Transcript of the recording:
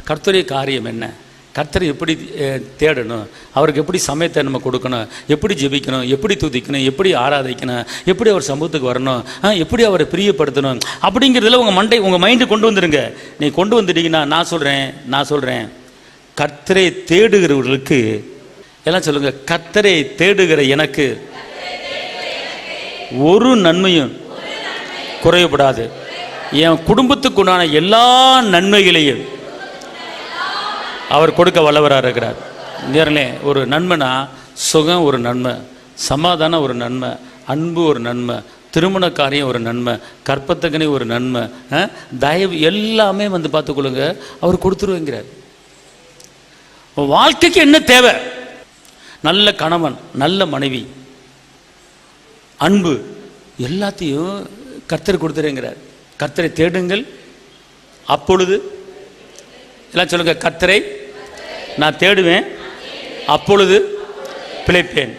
கர்த்தருடைய காரியம் என்ன, கர்த்தரை எப்படி தேடணும், அவருக்கு எப்படி சமயத்தை நம்ம கொடுக்கணும், எப்படி ஜெபிக்கணும், எப்படி துதிக்கணும், எப்படி ஆராதிக்கணும், எப்படி அவர் சமூகத்துக்கு வரணும், எப்படி அவரை பிரியப்படுத்தணும் அப்படிங்கிறதுல உங்கள் மைண்டு கொண்டு வந்துடுங்க. நீ கொண்டு வந்துட்டீங்கன்னா நான் சொல்கிறேன் கர்த்தரை தேடுகிறவர்களுக்கு எல்லாம் சொல்லுங்கள், கர்த்தரை தேடுகிற எனக்கு ஒரு நன்மையும் குறையப்படாது. என் குடும்பத்துக்கு உண்டான எல்லா நன்மைகளையும் அவர் கொடுக்க வல்லவராக இருக்கிறார். நேரிலே ஒரு நன்மைனா சுகம் ஒரு நன்மை, சமாதானம் ஒரு நன்மை, அன்பு ஒரு நன்மை, திருமண காரியம் ஒரு நன்மை, கற்பத்தக்கனி ஒரு நன்மை, தயவு எல்லாமே பார்த்துக்கொள்ளுங்க, அவர் கொடுத்துருவேங்கிறார். வாழ்க்கைக்கு என்ன தேவை? நல்ல கணவன், நல்ல மனைவி, அன்பு, எல்லாத்தையும் கர்த்தர் கொடுத்துருங்கிறார். கர்த்தரை தேடுங்கள் அப்பொழுது எல்லாம் சொல்லுங்க, கர்த்தரை நான் தேடுவேன் அப்பொழுது பிழைப்பேன்.